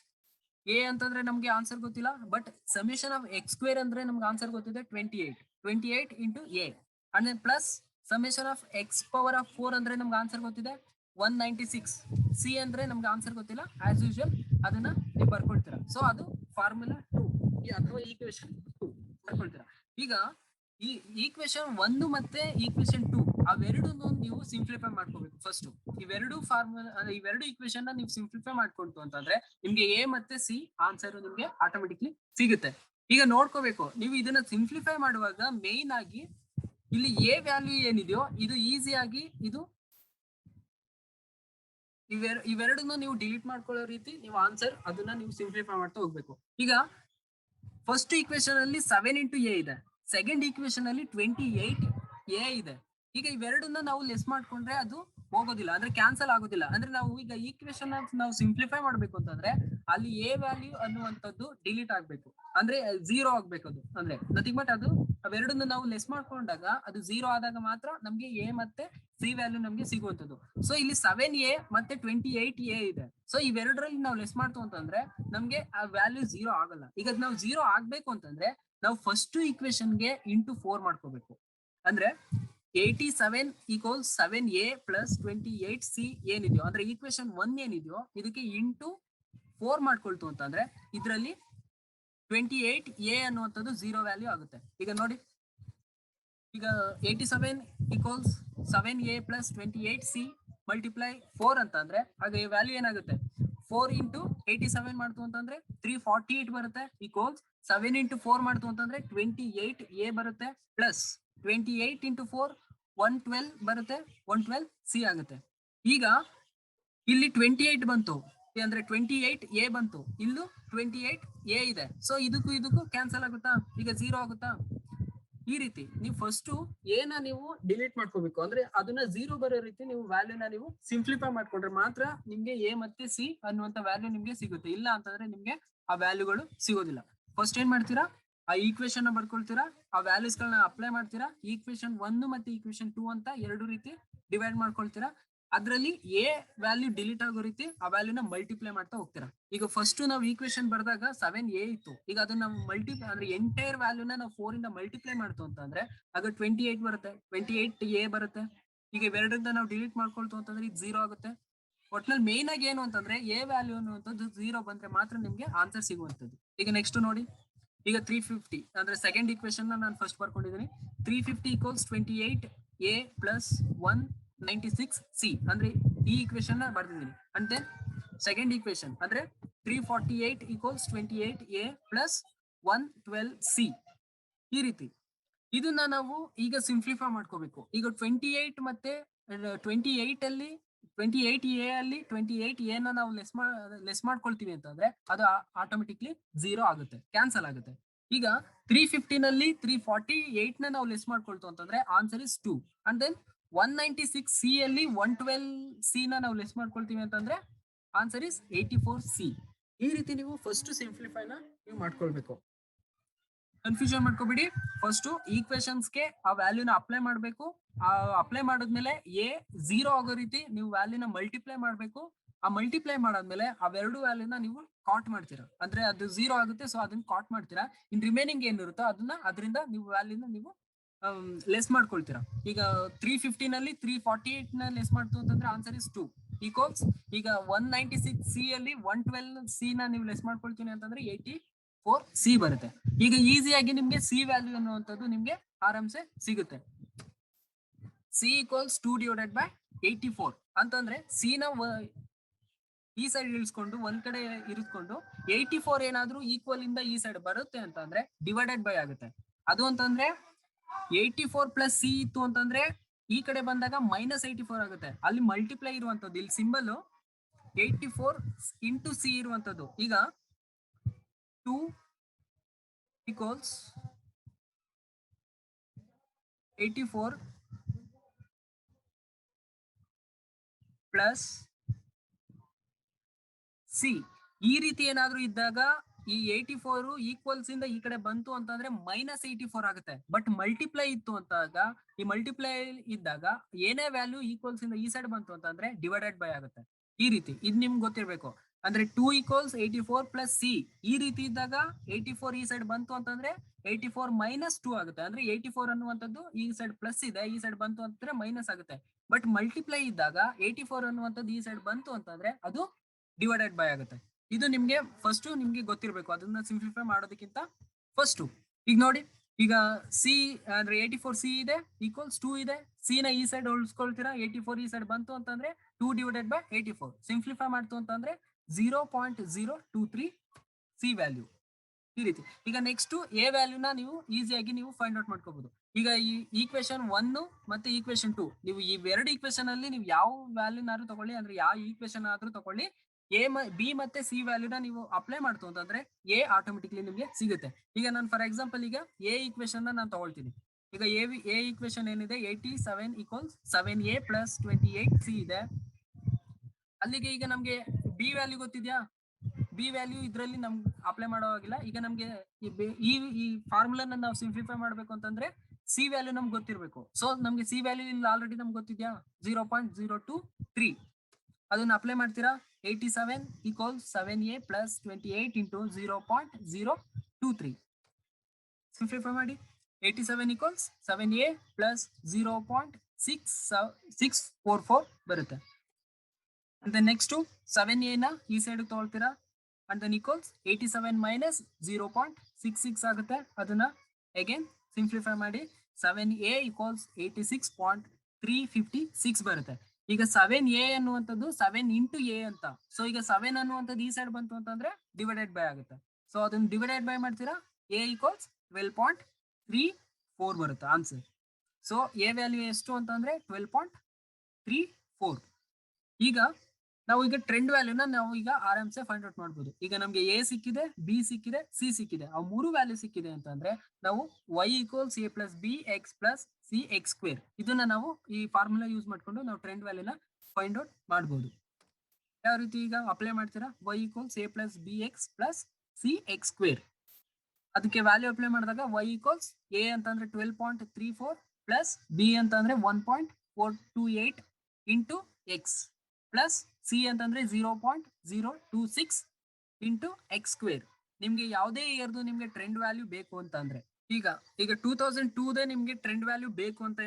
A ಅಂತಂದ್ರೆ ನಮ್ಗೆ answer ಗೊತ್ತಿಲ್ಲ, but summation of X square ಅಂದ್ರೆ ನಮ್ಗೆ answer ಗೊತ್ತಿದೆ 28 into A. And then plus summation of X power of 4 ಅಂದ್ರೆ ನಮ್ಗೆ ಆನ್ಸರ್ ಗೊತ್ತಿದೆ 196. ಸಿ ಅಂದ್ರೆ ನಮ್ಗೆ ಆನ್ಸರ್ ಗೊತ್ತಿಲ್ಲ, ಆಸ್ ಯೂಶುವಲ್ ಅದನ್ನ ನೀವು ಬರ್ಕೊಳ್ತೀರಾ. ಸೊ ಅದು ಫಾರ್ಮುಲಾ 2 ಅಥವಾ ಈಕ್ವೇಶನ್ 2 ಬರ್ಕೊಳ್ತೀರಾ. ಈಗ ಈ ಈಕ್ವೇಶನ್ 1 ಮತ್ತೆ ಈಕ್ವೇಶನ್ 2 ಅವೆರಡನ್ನು ನೀವು ಸಿಂಪ್ಲಿಫೈ ಮಾಡ್ಕೋಬೇಕು. ಫಸ್ಟ್ ಇವೆರಡು ಫಾರ್ಮುಲಾ, ಇವೆರಡು ಈಕ್ವೇಶನ್ ನೀವು ಸಿಂಪ್ಲಿಫೈ ಮಾಡ್ಕೊಂತು ಅಂತಂದ್ರೆ ನಿಮ್ಗೆ ಎ ಮತ್ತೆ ಸಿ ಆನ್ಸರ್ ನಿಮ್ಗೆ ಆಟೋಮೆಟಿಕ್ಲಿ ಸಿಗುತ್ತೆ. ಈಗ ನೋಡ್ಕೋಬೇಕು, ನೀವು ಇದನ್ನ ಸಿಂಪ್ಲಿಫೈ ಮಾಡುವಾಗ ಮೇನ್ ಆಗಿ ಇಲ್ಲಿ ಎ ವ್ಯಾಲ್ಯೂ ಏನಿದೆಯೋ ಇದು ಈಸಿಯಾಗಿ ಇದು ಇವೆರಡನ್ನು ನೀವು ಡಿಲೀಟ್ ಮಾಡ್ಕೊಳ್ಳೋ ರೀತಿ ನೀವು ಆನ್ಸರ್ ಅದನ್ನ ನೀವು ಸಿಂಪ್ಲಿಫೈ ಮಾಡ್ತಾ ಹೋಗ್ಬೇಕು. ಈಗ ಫಸ್ಟ್ ಈಕ್ವೇಶನ್ ಅಲ್ಲಿ 7 ಇಂಟು ಎ ಇದೆ, ಸೆಕೆಂಡ್ ಈಕ್ವೇಶನ್ ಅಲ್ಲಿ 28 ಎ ಇದೆ. ಈಗ ಇವೆರಡನ್ನ ನಾವು ಲೆಸ್ ಮಾಡ್ಕೊಂಡ್ರೆ ಅದು ಹೋಗೋದಿಲ್ಲ, ಅಂದ್ರೆ ಕ್ಯಾನ್ಸಲ್ ಆಗೋದಿಲ್ಲ. ಅಂದ್ರೆ ನಾವು ಈಗ ಈಕ್ವೇಶನ್ ನಾವು ಸಿಂಪ್ಲಿಫೈ ಮಾಡ್ಬೇಕು ಅಂತಂದ್ರೆ ಅಲ್ಲಿ ಎ ವ್ಯಾಲ್ಯೂ ಅನ್ನುವಂಥದ್ದು ಡಿಲೀಟ್ ಆಗ್ಬೇಕು, ಅಂದ್ರೆ 0 ಆಗ್ಬೇಕು. ಅದು ಅಂದ್ರೆ ನಥಿಂಗ್ ಬಟ್ ಅದು ಅವೆರಡನ್ನ ನಾವು ಲೆಸ್ ಮಾಡ್ಕೊಂಡಾಗ ಅದು 0 ಆದಾಗ ಮಾತ್ರ ನಮ್ಗೆ ಎ ಮತ್ತೆ ಸಿ ವ್ಯಾಲ್ಯೂ ನಮ್ಗೆ ಸಿಗುವಂತದ್ದು. ಸೊ ಇಲ್ಲಿ 7a ಮತ್ತೆ 28a ಇದೆ. ಸೊ ಇವೆರಡರಲ್ಲಿ ನಾವು ಲೆಸ್ ಮಾಡ್ತು ಅಂತಂದ್ರೆ ನಮ್ಗೆ ಆ ವ್ಯಾಲ್ಯೂ 0 ಆಗಲ್ಲ. ಈಗ ನಾವು 0 ಆಗ್ಬೇಕು ಅಂತಂದ್ರೆ ನಾವು ಫಸ್ಟ್ ಈಕ್ವೇಶನ್ಗೆ ಇಂಟು 4 ಮಾಡ್ಕೋಬೇಕು. ಅಂದ್ರೆ 87 ಈಕ್ವಲ್ಸ್ 7a ಪ್ಲಸ್ 28c ಏನಿದೆಯೋ ಅಂದ್ರೆ ಈಕ್ವೇಶನ್ 1 ಏನಿದೆಯೋ ಇದಕ್ಕೆ ಇಂಟು 4 ಮಾಡ್ಕೊಳ್ತು ಅಂತಂದ್ರೆ ಇದರಲ್ಲಿ 28a ಅನ್ನುವಂಥದ್ದು 0 ವ್ಯಾಲ್ಯೂ ಆಗುತ್ತೆ. ಈಗ ನೋಡಿ, ಈಗ 87 equals 7a plus 28c multiply 4 ಅಂತ ಅಂದ್ರೆ ಆಗ ಈ ವ್ಯಾಲ್ಯೂ ಏನಾಗುತ್ತೆ? 4 ಇಂಟು 87 ಮಾಡ್ತು ಅಂತಂದ್ರೆ 348 ಬರುತ್ತೆ. ಈಕ್ವಲ್ಸ್ 7 ಇಂಟು 4 ಮಾಡ್ತು ಅಂತಂದ್ರೆ 28a ಬರುತ್ತೆ, ಪ್ಲಸ್ 28 ಇಂಟು 4 112 ಬರುತ್ತೆ, 112c ಆಗುತ್ತೆ. ಈಗ ಇಲ್ಲಿ 28 ಬಂತು ಅಂದ್ರೆ 28a ಬಂತು, ಇಲ್ಲೂ 28a ಇದೆ. ಸೊ ಇದಕ್ಕೂ ಕ್ಯಾನ್ಸಲ್ ಆಗುತ್ತಾ? ಈಗ 0 ಆಗುತ್ತಾ? ಈ ರೀತಿ ನೀವು ಫಸ್ಟ್ ಏನ ನೀವು ಡಿಲೀಟ್ ಮಾಡ್ಕೋಬೇಕು, ಅಂದ್ರೆ ಅದನ್ನ 0 ಬರೋ ರೀತಿ ನೀವು ವ್ಯಾಲ್ಯೂನ ನೀವು ಸಿಂಪ್ಲಿಫೈ ಮಾಡ್ಕೊಂಡ್ರೆ ಮಾತ್ರ ನಿಮ್ಗೆ ಎ ಮತ್ತೆ ಸಿ ಅನ್ನುವಂತ ವ್ಯಾಲ್ಯೂ ನಿಮ್ಗೆ ಸಿಗುತ್ತೆ. ಇಲ್ಲ ಅಂತಂದ್ರೆ ನಿಮ್ಗೆ ಆ ವ್ಯಾಲ್ಯೂಗಳು ಸಿಗೋದಿಲ್ಲ. ಫಸ್ಟ್ ಏನ್ ಮಾಡ್ತೀರಾ? ಆ ಈಕ್ವೇಶನ್ ಬರ್ಕೊಳ್ತೀರಾ, ಆ ವ್ಯಾಲ್ಯೂಸ್ ಗಳನ್ನ ಅಪ್ಲೈ ಮಾಡ್ತೀರಾ. ಈಕ್ವೇಶನ್ 1 ಮತ್ತೆ ಈಕ್ವೇಶನ್ 2 ಅಂತ ಎರಡು ರೀತಿ ಡಿವೈಡ್ ಮಾಡ್ಕೊಳ್ತೀರಾ. ಅದರಲ್ಲಿ ಎ ವ್ಯಾಲ್ಯೂ ಡಿಲೀಟ್ ಆಗೋ ರೀತಿ ಆ ವ್ಯಾಲ್ಯೂನ ಮಲ್ಟಿಪ್ಲೈ ಮಾಡ್ತಾ ಹೋಗ್ತೀರಾ. ಈಗ ಫಸ್ಟ್ ನಾವು ಈಕ್ವೇಶನ್ ಬರೆದಾಗ 7a ಇತ್ತು, ಈಗ ಅದನ್ನ ಮಲ್ಟಿಪ್ಲೈ ಅಂದ್ರೆ ಎಂಟೈರ್ ವ್ಯಾಲ್ಯೂನ ನಾವು 4 ಇಂದ ಮಲ್ಟಿಪ್ಲೈ ಮಾಡ್ತು ಅಂತಂದ್ರೆ ಆಗ 28 ಬರುತ್ತೆ, 28a ಬರುತ್ತೆ. ಈಗ ಇವೆರಡರಿಂದ ನಾವು ಡಿಲೀಟ್ ಮಾಡ್ಕೊಳ್ತು ಅಂತಂದ್ರೆ ಇದು 0 ಆಗುತ್ತೆ. ಒಟ್ನಲ್ಲಿ ಮೇನ್ ಆಗಿ ಏನು ಅಂತಂದ್ರೆ ಎ ವ್ಯಾಲ್ಯೂ ಅನ್ನುವಂಥದ್ದು 0 ಬಂದ್ರೆ ಮಾತ್ರ ನಿಮ್ಗೆ ಆನ್ಸರ್ ಸಿಗುವಂತದ್ದು. ಈಗ ನೆಕ್ಸ್ಟ್ ನೋಡಿ, ಈಗ 350 ಅಂದ್ರೆ ಸೆಕೆಂಡ್ ಈಕ್ವೇಶನ್ ನಾನು ಫಸ್ಟ್ ಬರ್ಕೊಂಡಿದ್ದೀನಿ. 350 ಈಕ್ವಲ್ಸ್ 28a ಪ್ಲಸ್ 196c ಅಂದ್ರೆ ಈ ಈಕ್ವೇಶನ್ ಬರ್ದಿದ್ದೀನಿ. ಅಂಡ್ ದೆನ್ ಸೆಕೆಂಡ್ ಈಕ್ವೇಶನ್ ಅಂದ್ರೆ 348 ಈಕ್ವಲ್ಸ್ 28a ಪ್ಲಸ್ 112c. ಈ ರೀತಿ ಇದನ್ನ ನಾವು ಈಗ ಸಿಂಪ್ಲಿಫೈ ಮಾಡ್ಕೋಬೇಕು. ಈಗ 28 ಮತ್ತೆ 28 ಅಲ್ಲಿ 28a ಅಲ್ಲಿ 28a ನ ನಾವು ಲೆಸ್ ಮಾಡ್ಕೊಳ್ತೀವಿ ಅಂತಂದ್ರೆ ಅದು ಆಟೋಮೆಟಿಕ್ಲಿ 0 ಆಗುತ್ತೆ, ಕ್ಯಾನ್ಸಲ್ ಆಗುತ್ತೆ. ಈಗ 350 ನಲ್ಲಿ 348 ನ ನಾವು ಲೆಸ್ ಮಾಡ್ಕೊಳ್ತು ಅಂತಂದ್ರೆ answer is 2. And then 196c ಅಲ್ಲಿ 112c ನ ನಾವು ಲೆಸ್ ಮಾಡ್ಕೊಳ್ತೀವಿ ಅಂತಂದ್ರೆ ಆನ್ಸರ್ ಇಸ್ 84c. ಈ ರೀತಿ ನೀವು ಫಸ್ಟ್ ಸಿಂಪ್ಲಿಫೈನ ನೀವು ಮಾಡ್ಕೊಳ್ಬೇಕು. ಕನ್ಫ್ಯೂಷನ್ ಮಾಡ್ಕೋಬಿಡಿ. ಫಸ್ಟ್ ಈಕ್ವೇಶನ್ಸ್ಗೆ ಆ ವ್ಯಾಲ್ಯೂನ ಅಪ್ಲೈ ಮಾಡಬೇಕು. ಆ ಅಪ್ಲೈ ಮಾಡಿದ್ಮೇಲೆ ಎ 0 ಆಗೋ ರೀತಿ ನೀವು ವ್ಯಾಲ್ಯೂನ ಮಲ್ಟಿಪ್ಲೈ ಮಾಡಬೇಕು. ಆ ಮಲ್ಟಿಪ್ಲೈ ಮಾಡಾದ್ಮೇಲೆ ಅವೆರಡು ವ್ಯಾಲ್ಯೂನ ನೀವು ಕಾಟ್ ಮಾಡ್ತೀರಾ, ಅಂದ್ರೆ ಅದು 0 ಆಗುತ್ತೆ. ಸೊ ಅದನ್ನ ಕಾಟ್ ಮಾಡ್ತೀರಾ. ಇನ್ ರಿಮೈನಿಂಗ್ ಏನಿರುತ್ತೋ ಅದರಿಂದ ನೀವು ವ್ಯಾಲ್ಯೂನ ನೀವು ಲೆಸ್ ಮಾಡ್ಕೊಳ್ತೀರಾ. ಈಗ 350 ನಲ್ಲಿ 348 ನ ಲೆಸ್ ಮಾಡ್ತು ಅಂತಂದ್ರೆ ಆನ್ಸರ್ ಇಸ್ 2 ಈಕ್ವಲ್ಸ್. ಈಗ 196c ಅಲ್ಲಿ 112c ನ ನೀವು ಲೆಸ್ ಮಾಡ್ಕೊಳ್ತೀನಿ ಅಂತಂದ್ರೆ 84c ಬರುತ್ತೆ. ಈಗ ಈಸಿಯಾಗಿ ನಿಮ್ಗೆ ಸಿ ವ್ಯಾಲ್ಯೂ ಅನ್ನುವಂಥದ್ದು ನಿಮ್ಗೆ ಆರಾಮ್ಸೆ ಸಿಗುತ್ತೆ. ಸಿ ಈಕ್ವಲ್ಸ್ 2 ಡಿವೈಡೆಡ್ ಬೈ 84 ಅಂತಂದ್ರೆ ಸಿ ನ ಈ ಸೈಡ್ ಇಳಿಸ್ಕೊಂಡು ಒಂದ್ ಕಡೆ ಇರಿಸ್ಕೊಂಡು 84 ಏನಾದ್ರೂ ಈಕ್ವಲ್ ಇಂದ ಈ ಸೈಡ್ ಬರುತ್ತೆ ಅಂತಂದ್ರೆ ಡಿವೈಡೆಡ್ ಬೈ ಆಗುತ್ತೆ. ಅದು ಅಂತಂದ್ರೆ 84 ಪ್ಲಸ್ ಸಿ ಇತ್ತು ಅಂತಂದ್ರೆ ಈ ಕಡೆ ಬಂದಾಗ -84 ಆಗುತ್ತೆ. ಅಲ್ಲಿ ಮಲ್ಟಿಪ್ಲೈ ಇರುವಂತದ್ದು, ಇಲ್ಲಿ ಸಿಂಬಲ್ 84 ಇಂಟು ಸಿ ಇರುವಂತದ್ದು. ಈಗ 2 ಈಕ್ವಲ್ಸ್ 84 ಪ್ಲಸ್ ಸಿ. ಈ ರೀತಿ ಏನಾದ್ರೂ ಇದ್ದಾಗ ಈ 84 ಈಕ್ವಲ್ಸ್ ಇಂದ ಈ ಕಡೆ ಬಂತು ಅಂತಂದ್ರೆ -84 ಆಗುತ್ತೆ. ಬಟ್ ಮಲ್ಟಿಪ್ಲೈ ಇತ್ತು ಅಂತಾಗ, ಈ ಮಲ್ಟಿಪ್ಲೈ ಇದ್ದಾಗ ಏನೇ ವ್ಯಾಲ್ಯೂ ಈಕ್ವಲ್ಸ್ ಇಂದ ಈ ಸೈಡ್ ಬಂತು ಅಂತಂದ್ರೆ ಡಿವೈಡೆಡ್ ಬೈ ಆಗುತ್ತೆ. ಈ ರೀತಿ ಇದು ನಿಮ್ಗೆ ಗೊತ್ತಿರ್ಬೇಕು. ಅಂದ್ರೆ 2 ಈಕ್ವಲ್ಸ್ 84 ಪ್ಲಸ್ ಸಿ. ಈ ರೀತಿ ಇದ್ದಾಗ 84 ಈ ಸೈಡ್ ಬಂತು ಅಂತಂದ್ರೆ 84 ಮೈನಸ್ 2 ಆಗುತ್ತೆ. ಅಂದ್ರೆ 84 ಅನ್ನುವಂಥದ್ದು ಈ ಸೈಡ್ ಪ್ಲಸ್ ಇದೆ, ಈ ಸೈಡ್ ಬಂತು ಅಂತಂದ್ರೆ ಮೈನಸ್ ಆಗುತ್ತೆ. ಬಟ್ ಮಲ್ಟಿಪ್ಲೈ ಇದ್ದಾಗ 84 ಅನ್ನುವಂಥದ್ದು ಈ ಸೈಡ್ ಬಂತು ಅಂತಂದ್ರೆ ಅದು ಡಿವೈಡೆಡ್ ಬೈ ಆಗುತ್ತೆ. ಇದು ನಿಮ್ಗೆ ಫಸ್ಟ್ ನಿಮ್ಗೆ ಗೊತ್ತಿರ್ಬೇಕು. ಅದನ್ನ ಸಿಂಪ್ಲಿಫೈ ಮಾಡೋದಕ್ಕಿಂತ ಫಸ್ಟ್ ಈಗ ನೋಡಿ, ಈಗ ಸಿ ಅಂದ್ರೆ 84 ಸಿ ಇದೆ ಈಕ್ವಲ್ಸ್ 2 ಇದೆ. ಸಿ ನ ಈ ಸೈಡ್ ಉಳಿಸ್ಕೊಳ್ತೀರಾ, 84 ಈ ಸೈಡ್ ಬಂತು ಅಂತಂದ್ರೆ 2 ಡಿವೈಡೆಡ್ ಬೈ 84. ಸಿಂಪ್ಲಿಫೈ ಮಾಡ್ತು ಅಂತಂದ್ರೆ 0.023 ಸಿ ವ್ಯಾಲ್ಯೂ. ಈ ರೀತಿ. ಈಗ ನೆಕ್ಸ್ಟ್ ಎ ವ್ಯಾಲ್ಯೂನ ನೀವು ಈಸಿಯಾಗಿ ನೀವು ಫೈಂಡ್ ಔಟ್ ಮಾಡ್ಕೋಬಹುದು. ಈಗ ಈ ಈಕ್ವೇಶನ್ 1 ಮತ್ತೆ ಈಕ್ವೇಶನ್ 2, ನೀವು ಈ ಎರಡು ಈಕ್ವೇಶನ್ ಅಲ್ಲಿ ನೀವು ಯಾವ ವ್ಯಾಲ್ಯೂನಾದ್ರೂ ತಗೊಳ್ಳಿ, ಅಂದ್ರೆ ಯಾವ ಈಕ್ವೇಶನ್ ಆದ್ರೂ ತಗೊಳ್ಳಿ, ಬಿ ಮತ್ತೆ ಸಿ ವ್ಯಾಲ್ಯೂನ ನೀವು ಅಪ್ಲೈ ಮಾಡ್ತು ಅಂತಂದ್ರೆ ಎ ಆಟೋಮೆಟಿಕ್ಲಿ ನಿಮ್ಗೆ ಸಿಗುತ್ತೆ. ಈಗ ನಾನು ಫಾರ್ ಎಕ್ಸಾಂಪಲ್ ಈಗ ಎ ಈಕ್ವೇಶನ್ ನಾನು ತಗೊಳ್ತೀನಿ. ಈಗ ಎ ಈಕ್ವೇಶನ್ ಏನಿದೆ 87 ಈಕ್ವಲ್ಸ್ 7a ಪ್ಲಸ್ 28 ಸಿ ಇದೆ. ಅಲ್ಲಿಗೆ ಈಗ ನಮ್ಗೆ ಬಿ ವ್ಯಾಲ್ಯೂ ಗೊತ್ತಿದ್ಯಾ? ಬಿ ವ್ಯಾಲ್ಯೂ ಇದ್ರಲ್ಲಿ ನಮ್ಗೆ ಅಪ್ಲೈ ಮಾಡೋವಾಗಿಲ್ಲ. ಈಗ ನಮ್ಗೆ ಈ ಫಾರ್ಮುಲಾನ ನಾವು ಸಿಂಪ್ಲಿಫೈ ಮಾಡ್ಬೇಕು ಅಂತಂದ್ರೆ ಸಿ ವ್ಯಾಲ್ಯೂ ನಮ್ಗೆ ಗೊತ್ತಿರ್ಬೇಕು. ಸೊ ನಮ್ಗೆ ಸಿ ವ್ಯಾಲ್ಯೂ ಇಲ್ಲಿ ಆಲ್ರೆಡಿ ನಮ್ಗೆ ಗೊತ್ತಿದ್ಯಾ, 0.023. ಅದನ್ನ ಅಪ್ಲೈ ಮಾಡ್ತೀರಾ. 87 equals 7a plus 28 into 0.023. Simplify ಮಾಡಿ. 87 ಈಕ್ವಲ್ಸ್ 7a ಪ್ಲಸ್ 0.6644 ಬರುತ್ತೆ. ಅಂತ ನೆಕ್ಸ್ಟ್ 7a ನ ಈ ಸೈಡ್ ತಗೊಳ್ತೀರಾ. ಅಂಡ್ ದೆನ್ ಈಕ್ವಲ್ಸ್ 87 ಮೈನಸ್ 0.66 ಆಗುತ್ತೆ. ಅದನ್ನ ಅಗೇನ್ ಸಿಂಪ್ಲಿಫೈ ಮಾಡಿ. 7a ಈಕ್ವಲ್ಸ್ 86.356 ಬರುತ್ತೆ. ಈಗ 7a ಅನ್ನುವಂಥದ್ದು 7 ಇಂಟು ಎ ಅಂತ. ಸೊ ಈಗ 7 ಅನ್ನುವಂಥದ್ದು ಈ ಸೈಡ್ ಬಂತು ಅಂತಂದ್ರೆ ಡಿವೈಡೆಡ್ ಬೈ ಆಗುತ್ತೆ. ಸೊ ಅದನ್ನ ಡಿವೈಡೆಡ್ ಬೈ ಮಾಡ್ತೀರಾ. ಎ ಈಕ್ವಲ್ಸ್ 12.34 ಬರುತ್ತೆ ಆನ್ಸರ್. ಸೊ ಎ ವ್ಯಾಲ್ಯೂ ಎಷ್ಟು ಅಂತಂದ್ರೆ 12.34. ಈಗ ನಾವು ಈಗ ಟ್ರೆಂಡ್ ವ್ಯಾಲ್ಯೂನ ನಾವು ಈಗ ಆರಾಮ್ಸೆ ಫೈಂಡ್ ಔಟ್ ಮಾಡ್ಬೋದು. ಈಗ ನಮ್ಗೆ ಎ ಸಿಕ್ಕಿದೆ, ಬಿ ಸಿಕ್ಕಿದೆ, ಸಿ ಸಿಕ್ಕಿದೆ. ಆ ಮೂರು ವ್ಯಾಲ್ಯೂ ಸಿಕ್ಕಿದೆ ಅಂತಂದ್ರೆ ನಾವು y equals a plus B X plus C X square, ಇದನ್ನ ನಾವು ಈ ಫಾರ್ಮುಲಾ ಯೂಸ್ ಮಾಡ್ಕೊಂಡು ನಾವು ಟ್ರೆಂಡ್ ವ್ಯಾಲ್ಯೂನ ಫೈಂಡ್ ಔಟ್ ಮಾಡ್ಬೋದು. ಯಾವ ರೀತಿ ಈಗ ಅಪ್ಲೈ ಮಾಡ್ತೀರಾ. y equals a plus B X plus C X square, ಅದಕ್ಕೆ ವ್ಯಾಲ್ಯೂ ಅಪ್ಲೈ ಮಾಡಿದಾಗ y ಈಕ್ವಲ್ಸ್ a ಅಂತಂದ್ರೆ 12.34 ಪ್ಲಸ್ ಬಿ ಅಂತಂದ್ರೆ 1.428 ಇಂಟು ಎಕ್ಸ್ ಪ್ಲಸ್ ಸಿ ಅಂತಂದ್ರೆ 0.026 ಇಂಟು ಎಕ್ಸ್ ಸ್ಕ್ವೇರ್. ನಿಮ್ಗೆ ಯಾವುದೇ ಇಯರ್ದು ನಿಮ್ಗೆ ಟ್ರೆಂಡ್ ವ್ಯಾಲ್ಯೂ ಬೇಕು ಅಂತಂದ್ರೆ, ಈಗ 2002 ನಿಮ್ಗೆ ಟ್ರೆಂಡ್ ವ್ಯಾಲ್ಯೂ ಬೇಕು ಅಂತ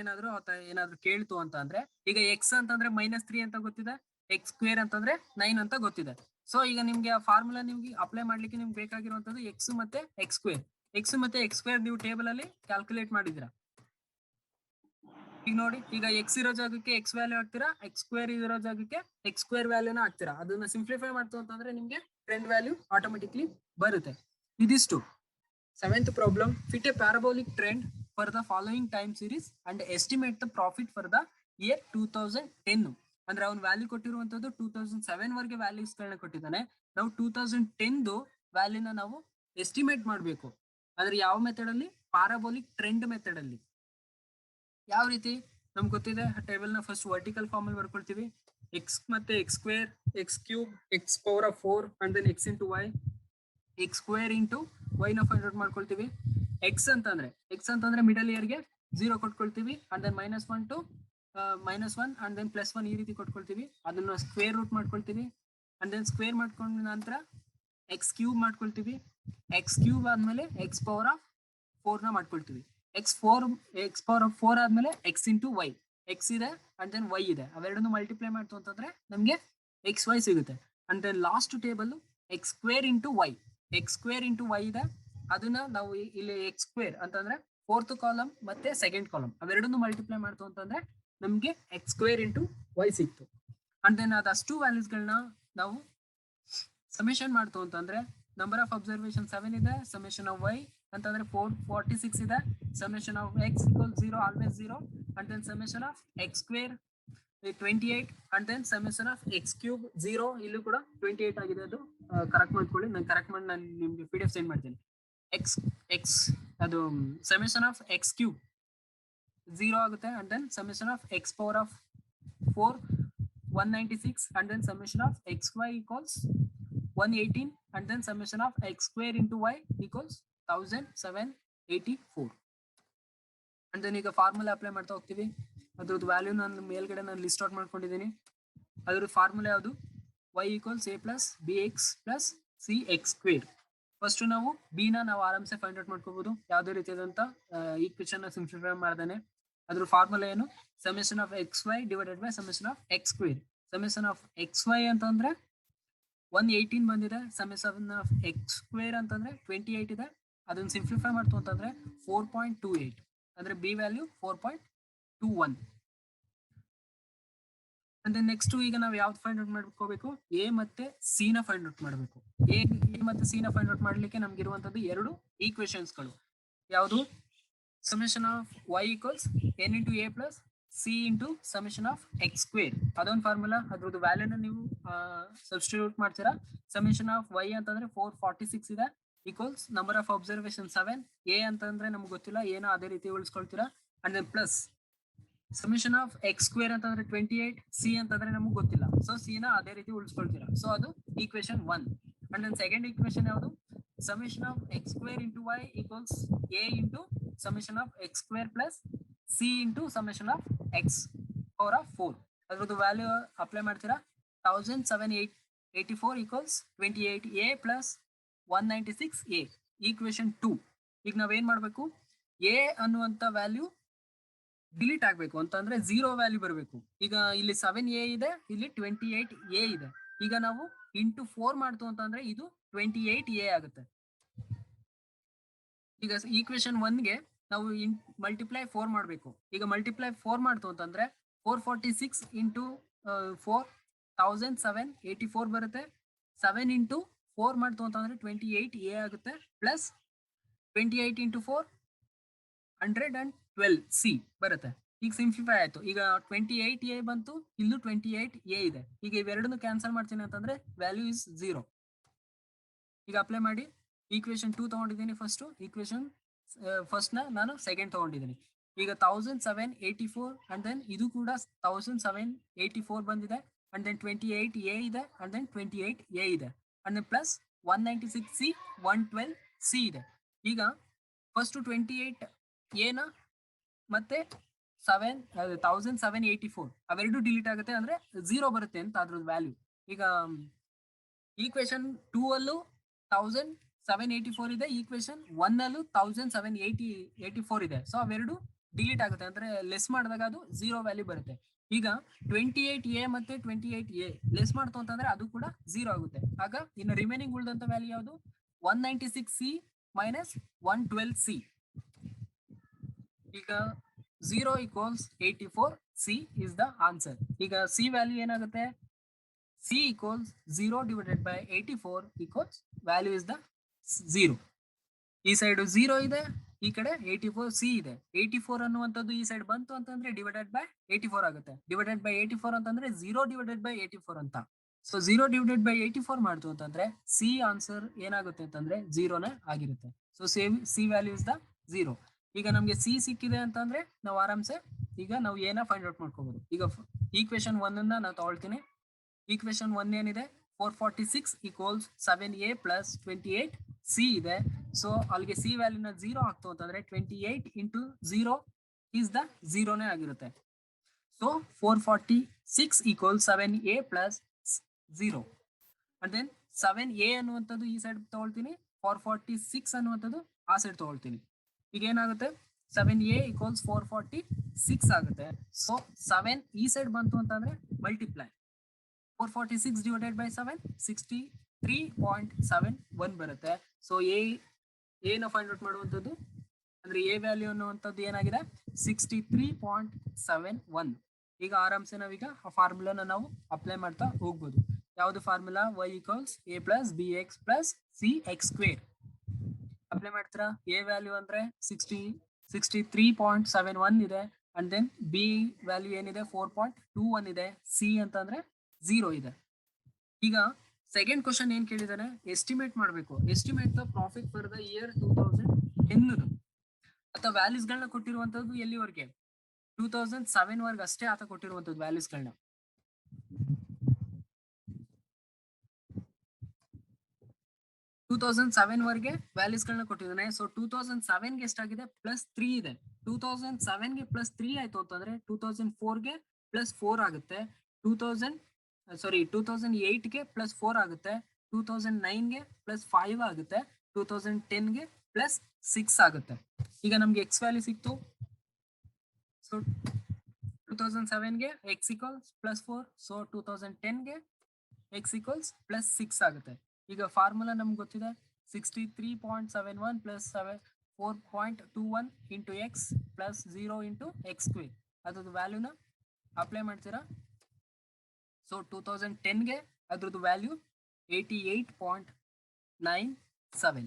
ಏನಾದ್ರು ಕೇಳ್ತು ಅಂತ ಅಂದ್ರೆ, ಈಗ ಎಕ್ಸ್ ಅಂತಂದ್ರೆ -3 ಅಂತ ಗೊತ್ತಿದೆ, ಎಕ್ಸ್ ಸ್ಕ್ವೇರ್ ಅಂತಂದ್ರೆ 9 ಅಂತ ಗೊತ್ತಿದೆ. ಸೊ ಈಗ ನಿಮ್ಗೆ ಆ ಫಾರ್ಮುಲಾ ನಿಮ್ಗೆ ಅಪ್ಲೈ ಮಾಡ್ಲಿಕ್ಕೆ ನಿಮ್ಗೆ ಬೇಕಾಗಿರುವಂತದ್ದು ಎಕ್ಸ್ ಮತ್ತೆ ಎಕ್ಸ್ ಸ್ಕ್ವೇರ್. ಎಕ್ಸ್ ಮತ್ತೆ ಎಕ್ಸ್ ಸ್ಕ್ವೇರ್ ನೀವು ಟೇಬಲ್ ಅಲ್ಲಿ ಕ್ಯಾಲ್ಕುಲೇಟ್ ಮಾಡಿದಿರಾ. ಈಗ ನೋಡಿ, ಈಗ ಎಕ್ಸ್ ಇರೋ ಜಾಗಕ್ಕೆ ಎಕ್ಸ್ ವ್ಯಾಲ್ಯೂ ಹಾಕ್ತೀರಾ, ಎಕ್ಸ್ ಸ್ಕ್ವೇರ್ ಇರೋ ಜಾಗಕ್ಕೆ ಎಕ್ಸ್ ಸ್ಕ್ವೇರ್ ವ್ಯಾಲ್ಯೂನ ಹಾಕ್ತೀರಾ. ಅದನ್ನ ಸಿಂಪ್ಲಿಫೈ ಮಾಡ್ತು ಅಂತಂದ್ರೆ ನಿಮ್ಗೆ ಟ್ರೆಂಡ್ ವ್ಯಾಲ್ಯೂ ಆಟೋಮೆಟಿಕ್ಲಿ ಬರುತ್ತೆ. ಇದಿಷ್ಟು 7th problem. Fit A parabolic trend for the following time series and estimate the profit for the year 2010. ಅಂದ್ರೆ ಅವ್ನು ವ್ಯಾಲ್ಯೂ ಕೊಟ್ಟಿರುವಂತದ್ದು 2007 ವರೆಗೆ ವ್ಯಾಲ್ಯೂಸ್ ಗಳನ್ನ ಕೊಟ್ಟಿದ್ದಾನೆ. ನಾವು 2010 ವ್ಯಾಲ್ಯೂನ ನಾವು ಎಸ್ಟಿಮೇಟ್ ಮಾಡಬೇಕು. ಅಂದ್ರೆ ಯಾವ ಮೆಥಡ್ ಅಲ್ಲಿ? ಪ್ಯಾರಾಬೋಲಿಕ್ ಟ್ರೆಂಡ್ ಮೆಥಡ್ ಅಲ್ಲಿ. ಯಾವ ರೀತಿ ನಮ್ಗೆ ಗೊತ್ತಿದೆ. ಟೇಬಲ್ ನ ಫಸ್ಟ್ ವರ್ಟಿಕಲ್ ಫಾರ್ಮ್ ಅಲ್ಲಿ ಬರ್ಕೊಳ್ತೀವಿ. ಎಕ್ಸ್ ಮತ್ತೆ x square, x cube, x power of 4 and then X into Y, X square into y ನ ಫೈಂಡ್ ಔಟ್ ಮಾಡ್ಕೊಳ್ತೀವಿ. ಎಕ್ಸ್ ಅಂತಂದ್ರೆ ಮಿಡಲ್ ಇಯರ್ಗೆ 0 ಕೊಟ್ಕೊಳ್ತೀವಿ. And then -1 to -1 and then +1 ಈ ರೀತಿ ಕೊಟ್ಕೊಳ್ತೀವಿ. ಅದನ್ನ ಸ್ಕ್ವೇರ್ ರೂಟ್ ಮಾಡ್ಕೊಳ್ತೀವಿ. ಅಂಡ್ ದೆನ್ ಸ್ಕ್ವೇರ್ ಮಾಡ್ಕೊಂಡ ನಂತರ ಎಕ್ಸ್ ಕ್ಯೂಬ್ ಮಾಡ್ಕೊಳ್ತೀವಿ. ಎಕ್ಸ್ ಕ್ಯೂಬ್ ಆದ್ಮೇಲೆ ಎಕ್ಸ್ ಪವರ್ ಆಫ್ 4 ನ ಮಾಡ್ಕೊಳ್ತೀವಿ. ಎಕ್ಸ್ ಪವರ್ ಆಫ್ 4 ಆದ್ಮೇಲೆ ಎಕ್ಸ್ ಇಂಟು ವೈ, ಎಕ್ಸ್ ಇದೆ ಅಂಡ್ ದೆನ್ ವೈ ಇದೆ. ಅವೆರಡನ್ನು ಮಲ್ಟಿಪ್ಲೈ ಮಾಡ್ತು ಅಂತಂದ್ರೆ ನಮ್ಗೆ ಎಕ್ಸ್ ವೈ ಸಿಗುತ್ತೆ. And then last table X square into Y, X square into Y ಇದೆ. ಅದನ್ನ ನಾವು ಇಲ್ಲಿ ಎಕ್ಸ್ ಸ್ಕ್ವೇರ್ ಅಂತಂದ್ರೆ 4th ಕಾಲಮ್ ಮತ್ತೆ 2nd ಕಾಲಮ್ ಅವೆರಡನ್ನು ಮಲ್ಟಿಪ್ಲೈ ಮಾಡ್ತು ಅಂತಂದ್ರೆ ನಮ್ಗೆ ಎಕ್ಸ್ ಸ್ಕ್ವೇರ್ ಇಂಟು ವೈ ಸಿಕ್ತು. ಅಂಡ್ ದೆನ್ ಅದಷ್ಟು ವ್ಯಾಲ್ಯೂಸ್ ಗಳನ್ನ ನಾವು ಸಮೇಷನ್ ಮಾಡ್ತು ಅಂತಂದ್ರೆ ನಂಬರ್ ಆಫ್ ಅಬ್ಸರ್ವೇಷನ್ 7 ಇದೆ. ಸಮೇಷನ್ ಆಫ್ ವೈ ಅಂತಂದ್ರೆ 446 ಇದೆ. Summation of x equals 0 always 0 and then summation of x square 28 and then summation of x cube 0 ಇಲ್ಲೂ ಕೂಡ 28 ಆಗಿದೆ. ಅದು ಕರೆಕ್ಟ್ ಮಾಡ್ಕೊಳ್ಳಿ, ನಾನು ಕರೆಕ್ಟ್ ಮಾಡಿ ನಾನು ನಿಮ್ಗೆ PDF ಸೆಂಡ್ ಮಾಡ್ತೀನಿ. x ಅದು ಸಮೇಷನ್ ಆಫ್ x ಕ್ಯೂಬ್ 0 ಆಗುತ್ತೆ and then summation of x power of 4 196 and then summation of xy equals 118 and then summation of x square into y equals 1784 and then ಈಗ formula apply ಮಾಡ್ತಾ ಹೋಗ್ತೀವಿ. ಅದ್ರದ್ದು value ನಾನು ಮೇಲ್ಗಡೆ ನಾನು list out ಮಾಡ್ಕೊಂಡಿದ್ದೀನಿ. ಅದ್ರ ಫಾರ್ಮುಲಾ ಯಾವುದು? y equals a plus bx plus cx square. First ನಾವು b ನಾವು ಆರಾಮ್ಸೆ ಫೈಂಡ್ ಔಟ್ ಮಾಡ್ಕೋಬಹುದು, ಯಾವುದೇ ರೀತಿಯಾದಂತ ಈಕ್ವೇಷನ್ ಸಿಂಪ್ಲಿಫೈ ಮಾಡ್ದೇನೆ. ಅದ್ರ ಫಾರ್ಮುಲಾ ಏನು? Summation of xy divided by summation of x square. Summation of xy ಅಂತಂದ್ರೆ 118 ಬಂದಿದೆ, ಸಮೇಷನ್ ಆಫ್ x ಸ್ಕ್ವೇರ್ ಅಂತಂದ್ರೆ 28 ಇದೆ. ಅದನ್ನ ಸಿಂಪ್ಲಿಫೈ ಮಾಡ್ತು ಅಂತಂದ್ರೆ 4.28 ಅಂದ್ರೆ b ವ್ಯಾಲ್ಯೂ 4.21. ಅಂದ್ರೆ ನೆಕ್ಸ್ಟ್ ಈಗ ನಾವು ಯಾವ್ದು ಫೈಂಡ್ ಔಟ್ ಮಾಡ್ಕೋಬೇಕು? ಎ ಮತ್ತೆ ಸಿ ನ ಫೈಂಡ್ ಔಟ್ ಮಾಡಬೇಕು. ಎ ಮತ್ತೆ ಸಿ ನ ಫೈಂಡ್ ಔಟ್ ಮಾಡ್ಲಿಕ್ಕೆ ನಮ್ಗೆ ಇರುವಂತದ್ದು ಎರಡು ಈಕ್ವೇಶನ್ಸ್ ಗಳು. ಯಾವುದು? Summation of y equals n into a plus c into summation of x square. ಅದೊಂದು ಫಾರ್ಮುಲಾ. ಅದ್ರದ್ದು ವ್ಯಾಲ್ಯೂನ ನೀವು ಸಬ್ಸ್ಟಿಟ್ಯೂಟ್ ಮಾಡ್ತೀರಾ. ಸಮೇಷನ್ ಆಫ್ y ಅಂತಂದ್ರೆ 446 ಇದೆ equals number of observation 7. A ಅಂತಂದ್ರೆ ನಮ್ಗೆ ಗೊತ್ತಿಲ್ಲ, ಏನೋ ಅದೇ ರೀತಿ ಉಳಿಸ್ಕೊಳ್ತೀರಾ. And then plus summation of x square ಅಂತಂದ್ರೆ 28, ಸಿ ಅಂತಂದ್ರೆ ನಮಗೆ ಗೊತ್ತಿಲ್ಲ, ಸೊ ಸಿ ನ ಅದೇ ರೀತಿ ಉಳಿಸ್ಕೊಳ್ತೀರಾ. ಸೊ ಅದು equation 1. And then second equation ಯಾವುದು? Summation of x square into y equals a into summation of x square plus C into summation of x power of 4. ಅದ್ರದ್ದು ವ್ಯಾಲ್ಯೂ ಅಪ್ಲೈ ಮಾಡ್ತೀರಾ. 1784 equals 28a plus 196a. Equation 2. ಈಗ ನಾವೇನ್ ಮಾಡ್ಬೇಕು? a ಅನ್ನುವಂತ value delete ಆಗ್ಬೇಕು ಅಂತಂದ್ರೆ 0 value ಬರಬೇಕು. ಈಗ ಇಲ್ಲಿ 7a ಇದೆ, ಇಲ್ಲಿ 28a ಇದೆ. ಈಗ ನಾವು ಇಂಟು 4 ಮಾಡ್ತು ಅಂತಂದ್ರೆ ಇದು 28a ಆಗುತ್ತೆ. ಈಗ ಈಕ್ವೇಶನ್ 1ಗೆ ನಾವು ಮಲ್ಟಿಪ್ಲೈ 4 ಮಾಡಬೇಕು. ಈಗ ಮಲ್ಟಿಪ್ಲೈ 4 ಮಾಡ್ತು ಅಂತಂದ್ರೆ 446 ಇಂಟು 4 1784 ಬರುತ್ತೆ. 7 ಇಂಟು 4 ಮಾಡ್ತು ಅಂತಂದ್ರೆ 28a ಆಗುತ್ತೆ ಪ್ಲಸ್ 28 ಇಂಟು 4 112c ಬರುತ್ತೆ. ಈಗ ಸಿಂಪ್ಲಿಫೈ ಆಯ್ತು. ಈಗ 28a ಬಂತು, ಇಲ್ಲೂ 28a ಇದೆ. ಈಗ ಇವೆರಡನ್ನು ಕ್ಯಾನ್ಸಲ್ ಮಾಡ್ತೀನಿ ಅಂತಂದ್ರೆ ವ್ಯಾಲ್ಯೂ ಇಸ್ 0. ಈಗ ಅಪ್ಲೈ ಮಾಡಿ. ಈಕ್ವೇಶನ್ 2 ತಗೊಂಡಿದ್ದೀನಿ ಫಸ್ಟ್, ಈಕ್ವೇಶನ್ ಫಸ್ಟ್ ನ ನಾನು ಸೆಕೆಂಡ್ ತಗೊಂಡಿದ್ದೀನಿ. ಈಗ 1784 ಅಂಡ್ ದೆನ್ ಇದು ಕೂಡ 1784 ಬಂದಿದೆ. ಅಂಡ್ ದೆನ್ 28a ಇದೆ ಅಂಡ್ ದೆನ್ 28a ಇದೆ and then plus 196c 112c ಇದೆ. ಈಗ ಫಸ್ಟ್ 28a ನ ಮತ್ತೆ 1784 ಅವೆರಡು ಡಿಲೀಟ್ ಆಗುತ್ತೆ, ಅಂದ್ರೆ 0 ಬರುತ್ತೆ ಅಂತ ಅದ್ರದ್ದು ವ್ಯಾಲ್ಯೂ. ಈಗ ಈಕ್ವೇಶನ್ 2 ಅಲ್ಲೂ 1784 ಇದೆ, ಈಕ್ವೇಶನ್ 1 ಅಲ್ಲೂ 1784 ಇದೆ. ಸೊ ಅವೆರಡು ಡಿಲೀಟ್ ಆಗುತ್ತೆ, ಅಂದ್ರೆ ಲೆಸ್ ಮಾಡಿದಾಗ ಅದು 0 ವ್ಯಾಲ್ಯೂ ಬರುತ್ತೆ. ಈಗ 28a ಮತ್ತೆ 28a ಲೆಸ್ ಮಾಡ್ತು ಅಂತಂದ್ರೆ ಅದು ಕೂಡ 0 ಆಗುತ್ತೆ. ಆಗ ಇನ್ನು ರಿಮೈನಿಂಗ್ ಉಳಿದಂತ ವ್ಯಾಲ್ಯೂ ಯಾವುದು? 196c minus 112c. ಈಗ 0 equals 84, c is the answer. ಈಗ c ವ್ಯಾಲ್ಯೂ ಏನಾಗುತ್ತೆ? c equals 0 divided by 84 equals value is the 0. ಈ ಸೈಡ್ 0 ಇದೆ, ಈ ಕಡೆ 84c ಇದೆ. 84 ಅನ್ನುವಂಥದ್ದು ಈ ಸೈಡ್ ಬಂತು ಅಂತಂದ್ರೆ ಡಿವೈಡೆಡ್ ಬೈ 84 ಆಗುತ್ತೆ. ಡಿವೈಡೆಡ್ ಬೈ 84 ಅಂತಂದ್ರೆ 0 ಡಿವೈಡೆಡ್ ಬೈ 84 ಅಂತ. ಸೊ 0 ಡಿವೈಡೆಡ್ ಬೈ 84 ಮಾಡ್ತು ಅಂತಂದ್ರೆ ಸಿ ಆನ್ಸರ್ ಏನಾಗುತ್ತೆ ಅಂತಂದ್ರೆ 0ನೇ ಆಗಿರುತ್ತೆ. So C value is the 0. ಈಗ ನಮ್ಗೆ ಸಿ ಸಿಕ್ಕಿದೆ ಅಂತಂದ್ರೆ ನಾವು ಆರಾಮ್ಸೆ ಈಗ ನಾವು ಏನ ಫೈಂಡ್ ಔಟ್ ಮಾಡ್ಕೋಬಹುದು. ಈಗ ಈಕ್ವೇಶನ್ 1 ಅನ್ನ ನಾವು ತಗೊಳ್ತೀನಿ. ಈಕ್ವೇಶನ್ 1 ಏನಿದೆ? 446 ಈಕ್ವಲ್ಸ್ 7a ಪ್ಲಸ್ 28c ಇದೆ. ಸೊ ಅಲ್ಲಿಗೆ ಸಿ ವ್ಯಾಲ್ಯೂನ 0 ಆಗ್ತು ಅಂತಂದ್ರೆ 28 ಇಂಟು 0 ಇಸ್ ದ 0ನೇ ಆಗಿರುತ್ತೆ. So 446 equals 7a plus 0 and then 7a ಅನ್ನುವಂಥದ್ದು ಈ ಸೈಡ್ ತಗೊಳ್ತೀನಿ, 446 ಅನ್ನುವಂಥದ್ದು ಆ ಸೈಡ್ ತಗೊಳ್ತೀನಿ. ಈಗ ಏನಾಗುತ್ತೆ? 7a ಈಕ್ವಲ್ಸ್ 446 ಆಗುತ್ತೆ. ಸೊ 7 ಈ ಸೈಡ್ ಬಂತು ಅಂತಂದ್ರೆ ಮಲ್ಟಿಪ್ಲೈ 446 ಡಿವೈಡೆಡ್ ಬೈ 7 63.71 ಬರುತ್ತೆ. ಸೊ ಎನ ಫೈಂಡ್ ಔಟ್ ಮಾಡುವಂಥದ್ದು ಅಂದ್ರೆ ಎ ವ್ಯಾಲ್ಯೂ ಅನ್ನುವಂಥದ್ದು ಏನಾಗಿದೆ? 63.71. ಈಗ ಆರಾಮ್ಸೆ ನಾವೀಗ ಆ ಫಾರ್ಮುಲಾನ ನಾವು ಅಪ್ಲೈ ಮಾಡ್ತಾ ಹೋಗ್ಬೋದು. ಯಾವ್ದು formula? y equals a plus bx plus cx square. Apply ಮಾಡ್ತೀರಾ. ಎ ವ್ಯಾಲ್ಯೂ ಅಂದ್ರೆ 63.71 ಇದೆ. ಅಂಡ್ ದೆನ್ ಬಿ ವ್ಯಾಲ್ಯೂ ಏನಿದೆ 4.21 ಇದೆ. ಸಿ ಅಂತಂದ್ರೆ 0 ಇದೆ. ಈಗ ಸೆಕೆಂಡ್ ಕ್ವಶನ್ ಏನ್ ಕೇಳಿದಾನೆ, ಎಸ್ಟಿಮೇಟ್ ಮಾಡಬೇಕು. Estimate the profit for the year 2010 ಅಥವಾ ವ್ಯಾಲ್ಯೂಸ್ ಗಳನ್ನ ಕೊಟ್ಟಿರುವಂತದ್ದು ಎಲ್ಲಿವರೆಗೆ 2007 ವರ್ಗ ಅಷ್ಟೇ ಆತ ಕೊಟ್ಟಿರುವಂತದ್ದು ವ್ಯಾಲ್ಯೂಸ್ ಗಳನ್ನ. 2007 ವರೆಗೆ ವ್ಯಾಲ್ಯೂಸ್ ಗಳನ್ನ ಕೊಟ್ಟಿದ್ದಾನೆ. ಸೊ 2007 ಗೆ ಎಷ್ಟಾಗಿದೆ +3 ಇದೆ. 2007 ಗೆ +3 ಆಯ್ತು ಅಂತಂದ್ರೆ 2004 ಗೆ +4 ಆಗುತ್ತೆ. 2008 ಗೆ +4 ಆಗುತ್ತೆ. 2009 ಗೆ +5 ಆಗುತ್ತೆ. 2010 ಗೆ +6 ಆಗುತ್ತೆ. ಈಗ ನಮ್ಗೆ ಎಕ್ಸ್ ವ್ಯಾಲ್ಯೂ ಸಿಕ್ತು. ಸೊ 2007 ಗೆ x = +4. ಸೊ 2010 ಗೆ x = +6 ಆಗುತ್ತೆ. ಈಗ ಫಾರ್ಮುಲಾ ನಮ್ಗೆ ಗೊತ್ತಿದೆ, 63.71 + 4.21 into X plus 0 into x². ಅದ್ರದ್ದು ವ್ಯಾಲ್ಯೂನ ಅಪ್ಲೈ ಮಾಡ್ತೀರಾ. ಸೊ 2010 ಗೆ ಅದ್ರದ್ದು ವ್ಯಾಲ್ಯೂ 88.97.